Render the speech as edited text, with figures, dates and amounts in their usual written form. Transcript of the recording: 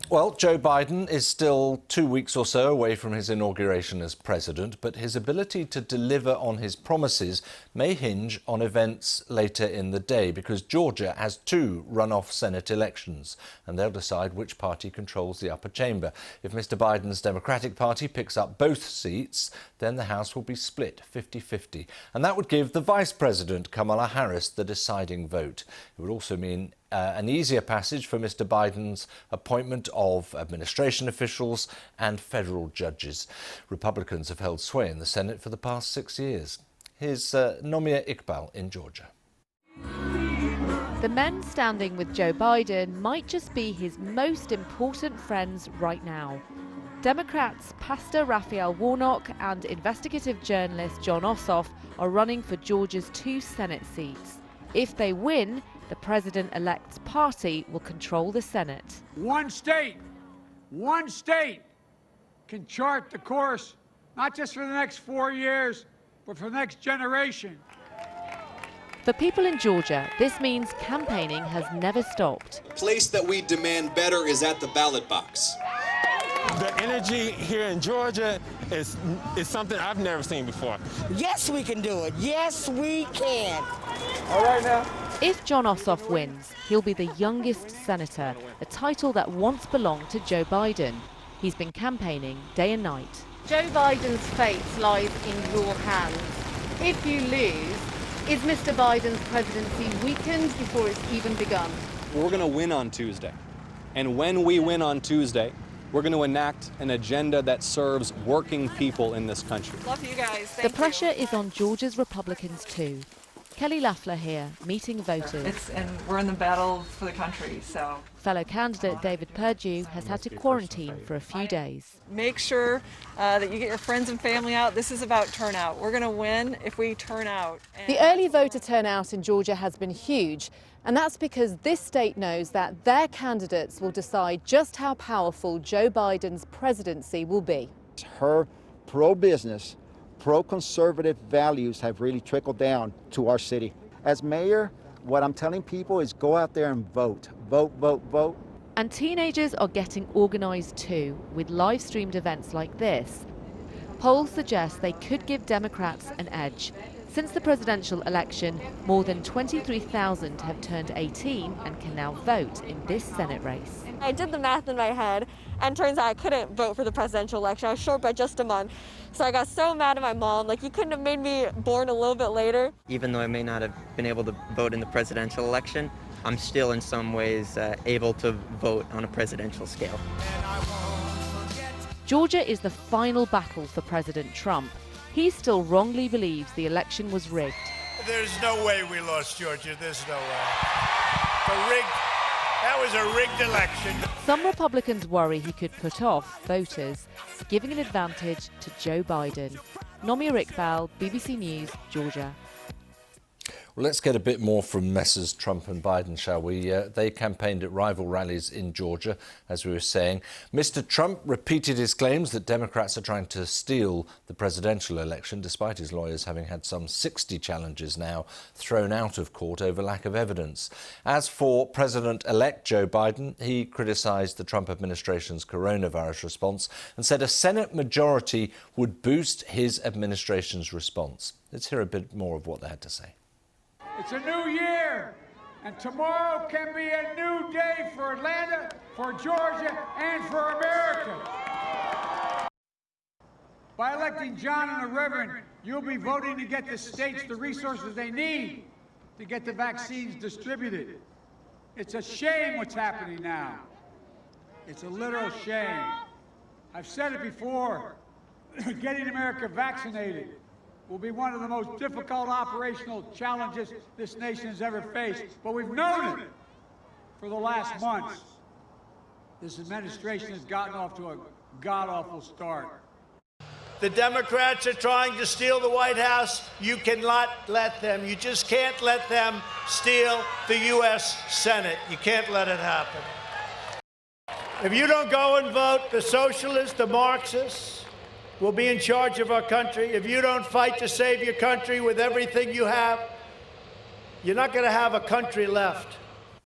Well, Joe Biden is still 2 weeks or so away from his inauguration as president, but his ability to deliver on his promises may hinge on events later in the day, because Georgia has 2 runoff Senate elections, and they'll decide which party controls the upper chamber. If Mr. Biden's Democratic Party picks up both seats, then the House will be split 50-50, and that would give the Vice President, Kamala Harris, the deciding vote. It would also mean an easier passage for Mr. Biden's appointment of administration officials and federal judges. Republicans have held sway in the Senate for the past 6 years. Here's Nomia Iqbal in Georgia. The men standing with Joe Biden might just be his most important friends right now. Democrats Pastor Raphael Warnock and investigative journalist Jon Ossoff are running for Georgia's 2 Senate seats. If they win, the president-elect's party will control the Senate. One state can chart the course, not just for the next 4 years, but for the next generation. For people in Georgia, this means campaigning has never stopped. The place that we demand better is at the ballot box. The energy here in Georgia is something I've never seen before. Yes, we can do it. Yes, we can. All right now. If Jon Ossoff wins, he'll be the youngest senator, a title that once belonged to Joe Biden. He's been campaigning day and night. Joe Biden's fate lies in your hands. If you lose, is Mr. Biden's presidency weakened before it's even begun? We're going to win on Tuesday. And when we win on Tuesday, we're going to enact an agenda that serves working people in this country. Love you guys. The pressure is on Georgia's Republicans too. Kelly Lafler here, meeting voters. And we're in the battle for the country, so. Fellow candidate David Perdue has had to quarantine for a few days. Make sure that you get your friends and family out. This is about turnout. We're going to win if we turn out. The early voter turnout in Georgia has been huge, and that's because this state knows that their candidates will decide just how powerful Joe Biden's presidency will be. Her pro-business, pro-conservative values have really trickled down to our city. As mayor, what I'm telling people is go out there and vote. Vote, vote, vote. And teenagers are getting organised too, with live-streamed events like this. Polls suggest they could give Democrats an edge. Since the presidential election, more than 23,000 have turned 18 and can now vote in this Senate race. I did the math in my head, and turns out I couldn't vote for the presidential election. I was short by just a month. So I got so mad at my mom, like, you couldn't have made me born a little bit later. Even though I may not have been able to vote in the presidential election, I'm still in some ways able to vote on a presidential scale. Georgia is the final battle for President Trump. He still wrongly believes the election was rigged. There's no way we lost Georgia. There's no way. That was a rigged election. Some Republicans worry he could put off voters, giving an advantage to Joe Biden. Nomia Iqbal, BBC News, Georgia. Well, let's get a bit more from Messrs Trump and Biden, shall we? They campaigned at rival rallies in Georgia, as we were saying. Mr Trump repeated his claims that Democrats are trying to steal the presidential election, despite his lawyers having had some 60 challenges now thrown out of court over lack of evidence. As for President-elect Joe Biden, he criticised the Trump administration's coronavirus response and said a Senate majority would boost his administration's response. Let's hear a bit more of what they had to say. It's a new year, and tomorrow can be a new day for Atlanta, for Georgia, and for America. By electing John and the Reverend, you'll be voting to get the states the resources they need to get the vaccines distributed. It's a shame what's happening now. It's a literal shame. I've said it before, getting America vaccinated will be one of the most difficult operational challenges this nation has ever faced. But we've known it for the last months. This administration has gotten off to a god-awful start. The Democrats are trying to steal the White House. You cannot let them. You just can't let them steal the U.S. Senate. You can't let it happen. If you don't go and vote, the socialists, the Marxists, will be in charge of our country. If you don't fight to save your country with everything you have, you're not going to have a country left.